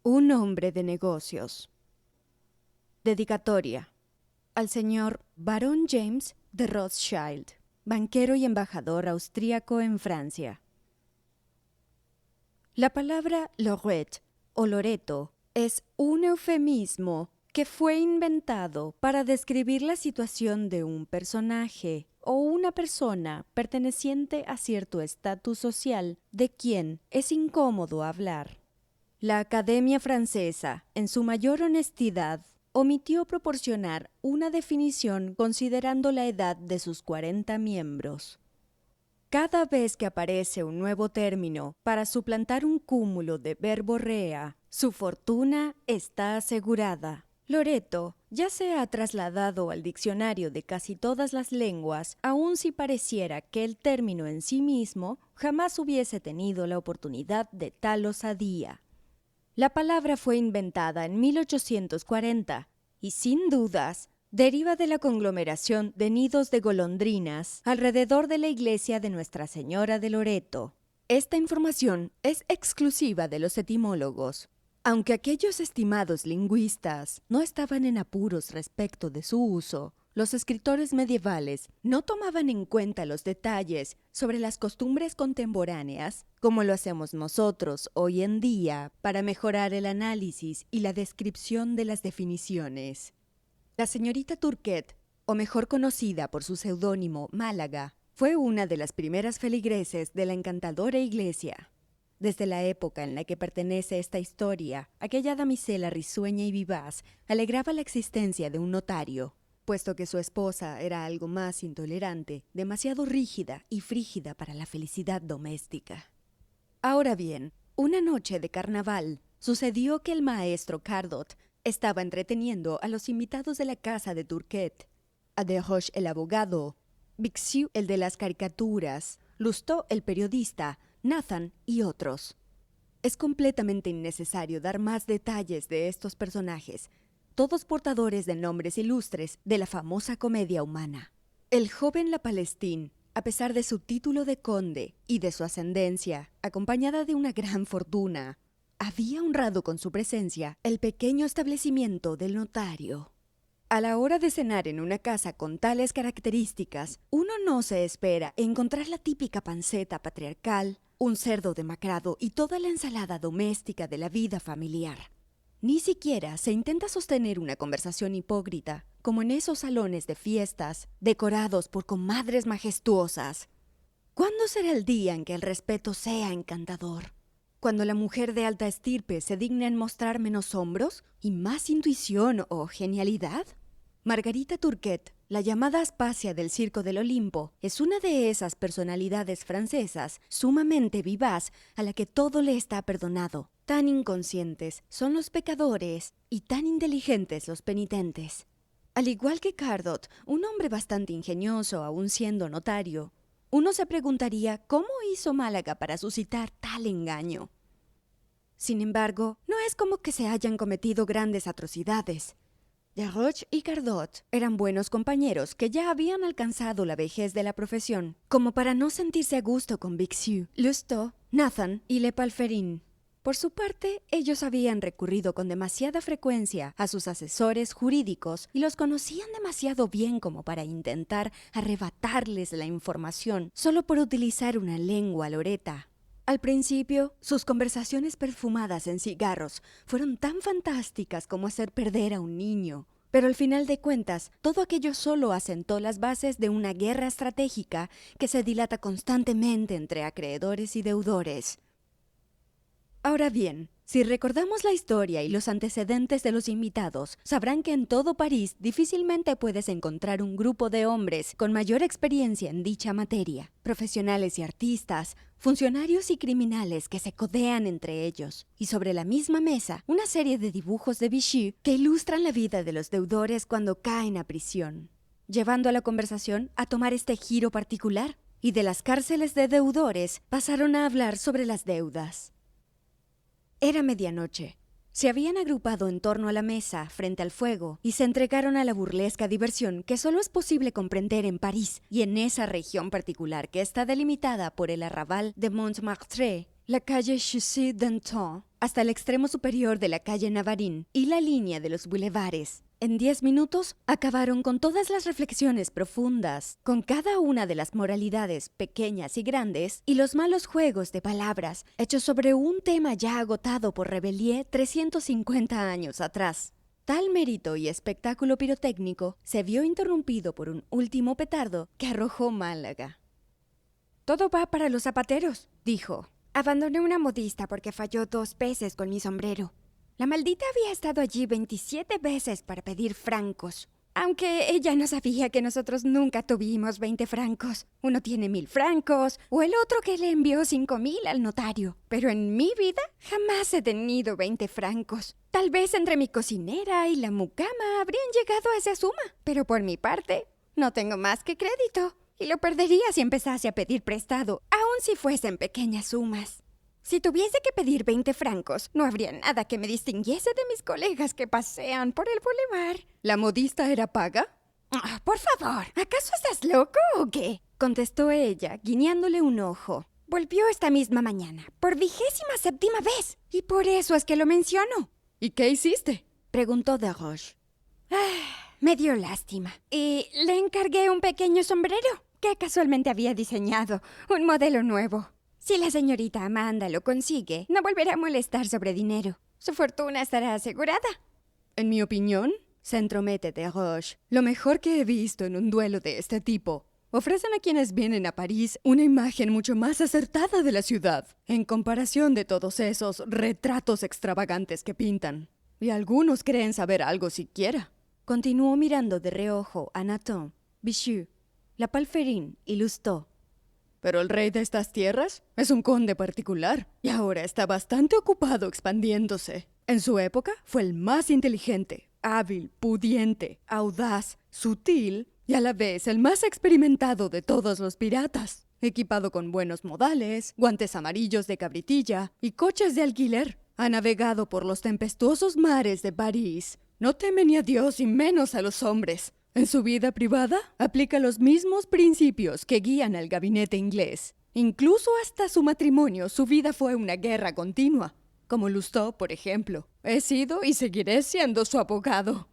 Un hombre de negocios. Dedicatoria al señor Barón James de Rothschild, banquero y embajador austríaco en Francia. La palabra Lorette o Loreto es un eufemismo que fue inventado para describir la situación de un personaje o una persona perteneciente a cierto estatus social de quien es incómodo hablar. La Academia Francesa, en su mayor honestidad, omitió proporcionar una definición considerando la edad de sus 40 miembros. Cada vez que aparece un nuevo término para suplantar un cúmulo de verborrea, su fortuna está asegurada. Loreto ya se ha trasladado al diccionario de casi todas las lenguas, aun si pareciera que el término en sí mismo jamás hubiese tenido la oportunidad de tal osadía. La palabra fue inventada en 1840 y, sin dudas, deriva de la conglomeración de nidos de golondrinas alrededor de la iglesia de Nuestra Señora de Loreto. Esta información es exclusiva de los etimólogos, aunque aquellos estimados lingüistas no estaban en apuros respecto de su uso. Los escritores medievales no tomaban en cuenta los detalles sobre las costumbres contemporáneas como lo hacemos nosotros hoy en día para mejorar el análisis y la descripción de las definiciones. La señorita Turquet, o mejor conocida por su seudónimo Málaga, fue una de las primeras feligreses de la encantadora iglesia. Desde la época en la que pertenece esta historia, aquella damisela risueña y vivaz alegraba la existencia de un notario, puesto que su esposa era algo más intolerante, demasiado rígida y frígida para la felicidad doméstica. Ahora bien, una noche de carnaval, sucedió que el maestro Cardot estaba entreteniendo a los invitados de la casa de Turquet, a Desroches el abogado, Bixiou el de las caricaturas, Lustau el periodista, Nathan y otros. Es completamente innecesario dar más detalles de estos personajes, todos portadores de nombres ilustres de la famosa comedia humana. El joven Lapalestín, a pesar de su título de conde y de su ascendencia, acompañada de una gran fortuna, había honrado con su presencia el pequeño establecimiento del notario. A la hora de cenar en una casa con tales características, uno no se espera encontrar la típica panceta patriarcal, un cerdo demacrado y toda la ensalada doméstica de la vida familiar. Ni siquiera se intenta sostener una conversación hipócrita, como en esos salones de fiestas, decorados por comadres majestuosas. ¿Cuándo será el día en que el respeto sea encantador? ¿Cuando la mujer de alta estirpe se digna en mostrar menos hombros y más intuición o genialidad? Margarita Turquet, la llamada Aspasia del Circo del Olimpo, es una de esas personalidades francesas sumamente vivaz a la que todo le está perdonado. Tan inconscientes son los pecadores y tan inteligentes los penitentes. Al igual que Cardot, un hombre bastante ingenioso aún siendo notario, uno se preguntaría cómo hizo Málaga para suscitar tal engaño. Sin embargo, no es como que se hayan cometido grandes atrocidades. Desroches y Cardot eran buenos compañeros que ya habían alcanzado la vejez de la profesión, como para no sentirse a gusto con Bixiou, Lustau, Nathan y Le Palferin. Por su parte, ellos habían recurrido con demasiada frecuencia a sus asesores jurídicos y los conocían demasiado bien como para intentar arrebatarles la información solo por utilizar una lengua loreta. Al principio, sus conversaciones perfumadas en cigarros fueron tan fantásticas como hacer perder a un niño. Pero al final de cuentas, todo aquello solo asentó las bases de una guerra estratégica que se dilata constantemente entre acreedores y deudores. Ahora bien, si recordamos la historia y los antecedentes de los invitados, sabrán que en todo París difícilmente puedes encontrar un grupo de hombres con mayor experiencia en dicha materia, profesionales y artistas, funcionarios y criminales que se codean entre ellos, y sobre la misma mesa una serie de dibujos de Vichy que ilustran la vida de los deudores cuando caen a prisión. llevando a la conversación a tomar este giro particular, y de las cárceles de deudores pasaron a hablar sobre las deudas. Era medianoche. Se habían agrupado en torno a la mesa, frente al fuego, y se entregaron a la burlesca diversión que solo es posible comprender en París y en esa región particular que está delimitada por el arrabal de Montmartre, la calle Chaussée d'Antin, hasta el extremo superior de la calle Navarin y la línea de los bulevares. En 10 minutos acabaron con todas las reflexiones profundas, con cada una de las moralidades pequeñas y grandes y los malos juegos de palabras hechos sobre un tema ya agotado por Rabelais 350 años atrás. Tal mérito y espectáculo pirotécnico se vio interrumpido por un último petardo que arrojó Málaga. «Todo va para los zapateros», dijo. «Abandoné una modista porque falló 2 veces con mi sombrero. La maldita había estado allí 27 veces para pedir francos. Aunque ella no sabía que nosotros nunca tuvimos 20 francos. Uno tiene 1000 francos, o el otro que le envió 5000 al notario. Pero en mi vida jamás he tenido 20 francos. Tal vez entre mi cocinera y la mucama habrían llegado a esa suma. Pero por mi parte, no tengo más que crédito. Y lo perdería si empezase a pedir prestado, aun si fuesen pequeñas sumas. Si tuviese que pedir 20 francos, no habría nada que me distinguiese de mis colegas que pasean por el boulevard». ¿La modista era paga? Por favor, ¿acaso estás loco o qué?, contestó ella, guiñándole un ojo. «Volvió esta misma mañana, por 27ª vez, y por eso es que lo menciono». ¿Y qué hiciste?, preguntó Desroches. Me dio lástima, y le encargué un pequeño sombrero que casualmente había diseñado, un modelo nuevo. Si la señorita Amanda lo consigue, no volverá a molestar sobre dinero. Su fortuna estará asegurada. En mi opinión, se entromete Desroches, lo mejor que he visto en un duelo de este tipo. Ofrecen a quienes vienen a París una imagen mucho más acertada de la ciudad, en comparación de todos esos retratos extravagantes que pintan. Y algunos creen saber algo siquiera. Continuó mirando de reojo a Nathan, Bichu, la Palferine y Lousteau. Pero el rey de estas tierras es un conde particular y ahora está bastante ocupado expandiéndose. En su época fue el más inteligente, hábil, pudiente, audaz, sutil y a la vez el más experimentado de todos los piratas, equipado con buenos modales, guantes amarillos de cabritilla y coches de alquiler. Ha navegado por los tempestuosos mares de París. No teme ni a Dios y menos a los hombres. En su vida privada, aplica los mismos principios que guían al gabinete inglés. Incluso hasta su matrimonio, su vida fue una guerra continua. Como Lousteau, por ejemplo. He sido y seguiré siendo su abogado.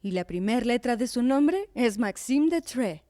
Y la primer letra de su nombre es Maxime de Trais,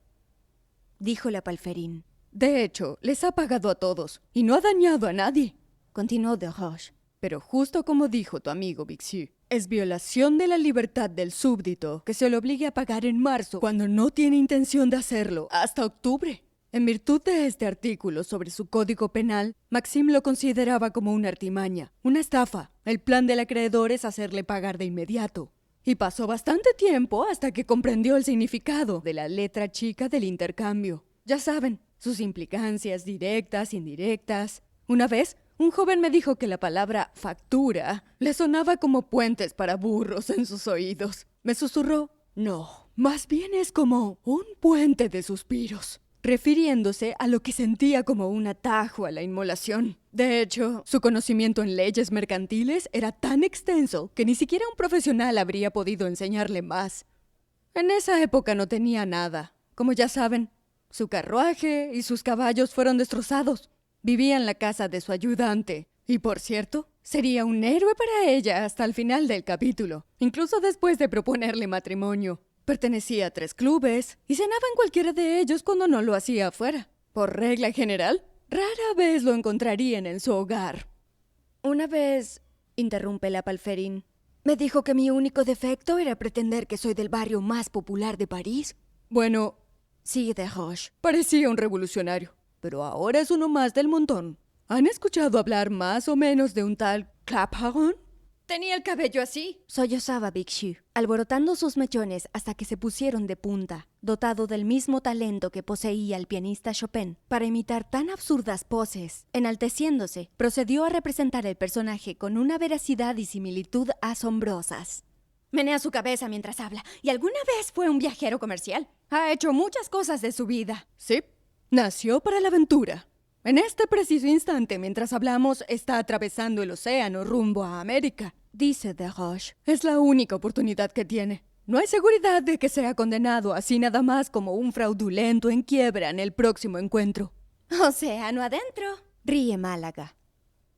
dijo la Palferine. De hecho, les ha pagado a todos y no ha dañado a nadie, continuó Desroches. Pero justo como dijo tu amigo Bixiou, es violación de la libertad del súbdito que se le obligue a pagar en marzo cuando no tiene intención de hacerlo hasta octubre. En virtud de este artículo sobre su código penal, Maxime lo consideraba como una artimaña, una estafa. El plan del acreedor es hacerle pagar de inmediato. Y pasó bastante tiempo hasta que comprendió el significado de la letra chica del intercambio. Ya saben, sus implicancias directas, indirectas. Una vez, un joven me dijo que la palabra factura le sonaba como puentes para burros en sus oídos. Me susurró, no, más bien es como un puente de suspiros, refiriéndose a lo que sentía como un atajo a la inmolación. De hecho, su conocimiento en leyes mercantiles era tan extenso que ni siquiera un profesional habría podido enseñarle más. En esa época no tenía nada. Como ya saben, su carruaje y sus caballos fueron destrozados. Vivía en la casa de su ayudante. Y por cierto, sería un héroe para ella hasta el final del capítulo, incluso después de proponerle matrimonio. Pertenecía a 3 clubes y cenaba en cualquiera de ellos cuando no lo hacía afuera. Por regla general, rara vez lo encontrarían en su hogar. Una vez, interrumpe la Palferine, me dijo que mi único defecto era pretender que soy del barrio más popular de París. Bueno, sigue Desroches. Parecía un revolucionario, pero ahora es uno más del montón. ¿Han escuchado hablar más o menos de un tal Clapeyron? Tenía el cabello así, sollozaba Bixiou, alborotando sus mechones hasta que se pusieron de punta, dotado del mismo talento que poseía el pianista Chopin para imitar tan absurdas poses. Enalteciéndose, procedió a representar el personaje con una veracidad y similitud asombrosas. Menea su cabeza mientras habla. ¿Y alguna vez fue un viajero comercial? Ha hecho muchas cosas de su vida. Sí, nació para la aventura. En este preciso instante, mientras hablamos, está atravesando el océano rumbo a América, dice Desroches. Es la única oportunidad que tiene. No hay seguridad de que sea condenado así nada más como un fraudulento en quiebra en el próximo encuentro. Océano adentro, ríe Málaga.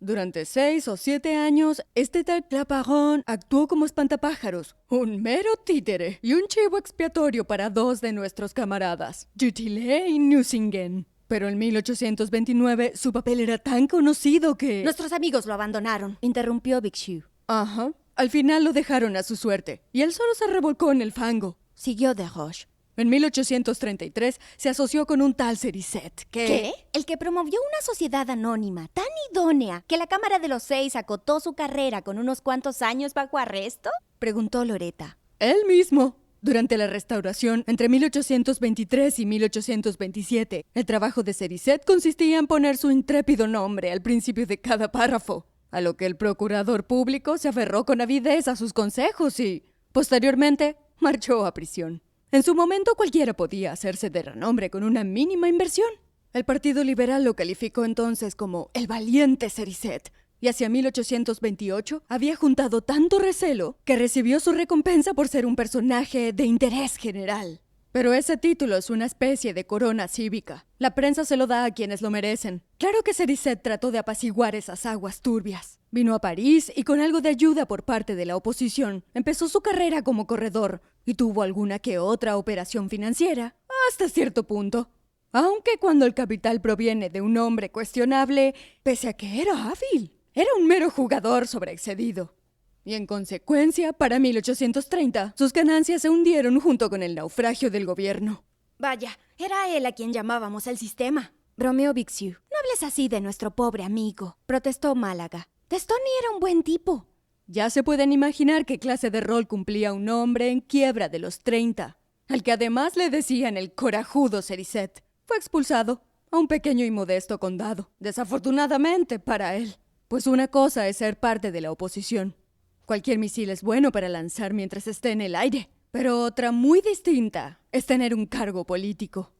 Durante 6 o 7 años, este tal Claparon actuó como espantapájaros, un mero títere y un chivo expiatorio para 2 de nuestros camaradas, Dutillé y Nucingen. Pero en 1829 su papel era tan conocido que... Nuestros amigos lo abandonaron, interrumpió Bixiou. Ajá. Al final lo dejaron a su suerte, y él solo se revolcó en el fango. Siguió Desroches. En 1833 se asoció con un tal Cerizet que... ¿Qué? El que promovió una sociedad anónima tan idónea que la Cámara de los 6 acotó su carrera con unos cuantos años bajo arresto, preguntó Loretta. Él mismo. Durante la Restauración, entre 1823 y 1827, el trabajo de Cerizet consistía en poner su intrépido nombre al principio de cada párrafo, a lo que el procurador público se aferró con avidez a sus consejos y, posteriormente, marchó a prisión. En su momento cualquiera podía hacerse de renombre con una mínima inversión. El Partido Liberal lo calificó entonces como el valiente Cerizet, y hacia 1828 había juntado tanto recelo que recibió su recompensa por ser un personaje de interés general. Pero ese título es una especie de corona cívica. La prensa se lo da a quienes lo merecen. Claro que Cerizet trató de apaciguar esas aguas turbias. Vino a París y con algo de ayuda por parte de la oposición, empezó su carrera como corredor y tuvo alguna que otra operación financiera, hasta cierto punto. Aunque cuando el capital proviene de un hombre cuestionable, pese a que era hábil, era un mero jugador sobreexcedido. Y en consecuencia, para 1830, sus ganancias se hundieron junto con el naufragio del gobierno. Vaya, era él a quien llamábamos el sistema. Bromeó Bixiou. No hables así de nuestro pobre amigo, protestó Málaga. Testoni era un buen tipo. Ya se pueden imaginar qué clase de rol cumplía un hombre en quiebra de los 30, al que además le decían el corajudo Cerizet. Fue expulsado a un pequeño y modesto condado, desafortunadamente para él, pues una cosa es ser parte de la oposición. Cualquier misil es bueno para lanzar mientras esté en el aire, pero otra muy distinta es tener un cargo político.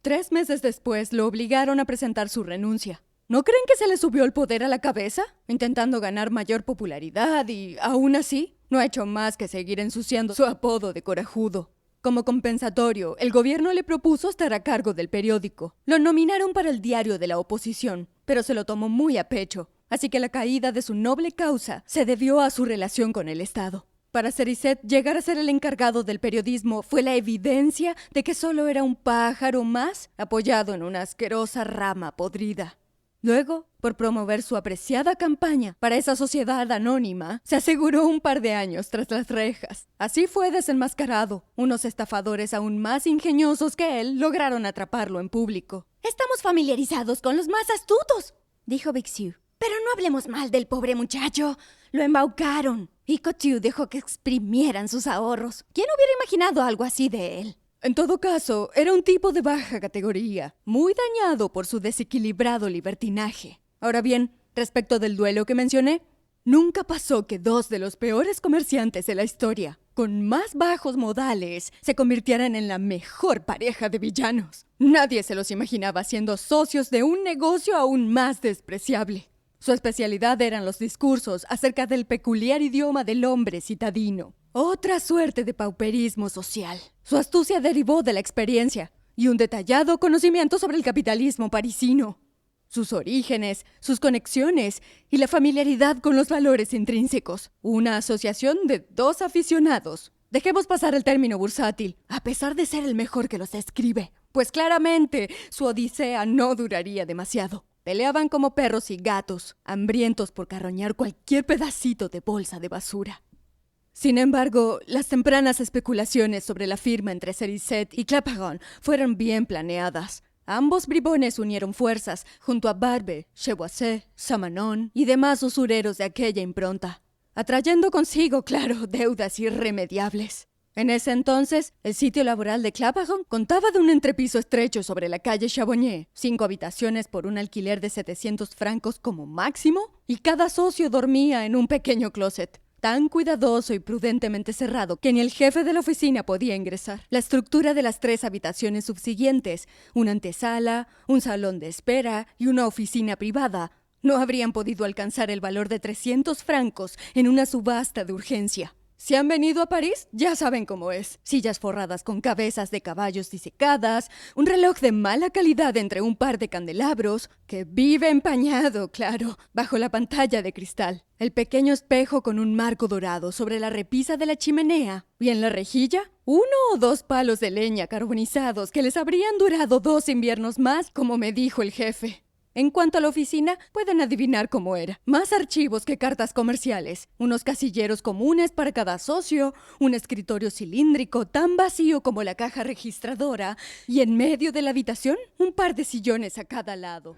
3 meses después lo obligaron a presentar su renuncia. ¿No creen que se le subió el poder a la cabeza? Intentando ganar mayor popularidad y, aún así, no ha hecho más que seguir ensuciando su apodo de corajudo. Como compensatorio, el gobierno le propuso estar a cargo del periódico. Lo nominaron para el diario de la oposición, pero se lo tomó muy a pecho. Así que la caída de su noble causa se debió a su relación con el Estado. Para Cerizet, llegar a ser el encargado del periodismo fue la evidencia de que solo era un pájaro más apoyado en una asquerosa rama podrida. Luego, por promover su apreciada campaña para esa sociedad anónima, se aseguró un par de años tras las rejas. Así fue desenmascarado. Unos estafadores aún más ingeniosos que él lograron atraparlo en público. Estamos familiarizados con los más astutos, dijo Bixiou. Pero no hablemos mal del pobre muchacho. Lo embaucaron. Y Couture dejó que exprimieran sus ahorros. ¿Quién hubiera imaginado algo así de él? En todo caso, era un tipo de baja categoría, muy dañado por su desequilibrado libertinaje. Ahora bien, respecto del duelo que mencioné, nunca pasó que 2 de los peores comerciantes de la historia, con más bajos modales, se convirtieran en la mejor pareja de villanos. Nadie se los imaginaba siendo socios de un negocio aún más despreciable. Su especialidad eran los discursos acerca del peculiar idioma del hombre citadino. Otra suerte de pauperismo social. Su astucia derivó de la experiencia y un detallado conocimiento sobre el capitalismo parisino, sus orígenes, sus conexiones y la familiaridad con los valores intrínsecos. Una asociación de 2 aficionados. Dejemos pasar el término bursátil, a pesar de ser el mejor que los describe, pues claramente su odisea no duraría demasiado. Peleaban como perros y gatos, hambrientos por carroñar cualquier pedacito de bolsa de basura. Sin embargo, las tempranas especulaciones sobre la firma entre Cerizet y Claparon fueron bien planeadas. Ambos bribones unieron fuerzas junto a Barbe, Chevoiset, Samanon y demás usureros de aquella impronta, atrayendo consigo, claro, deudas irremediables. En ese entonces, el sitio laboral de Claparon contaba de un entrepiso estrecho sobre la calle Chabonnier, 5 habitaciones por un alquiler de 700 francos como máximo, y cada socio dormía en un pequeño closet. tan cuidadoso y prudentemente cerrado que ni el jefe de la oficina podía ingresar. La estructura de las 3 habitaciones subsiguientes, una antesala, un salón de espera y una oficina privada, no habrían podido alcanzar el valor de 300 francos en una subasta de urgencia. Si han venido a París, ya saben cómo es. Sillas forradas con cabezas de caballos disecadas, un reloj de mala calidad entre un par de candelabros, que vive empañado, claro, bajo la pantalla de cristal. El pequeño espejo con un marco dorado sobre la repisa de la chimenea. Y en la rejilla, 1 o 2 palos de leña carbonizados que les habrían durado 2 inviernos más, como me dijo el jefe. En cuanto a la oficina, pueden adivinar cómo era. Más archivos que cartas comerciales, unos casilleros comunes para cada socio, un escritorio cilíndrico tan vacío como la caja registradora y en medio de la habitación un par de sillones a cada lado.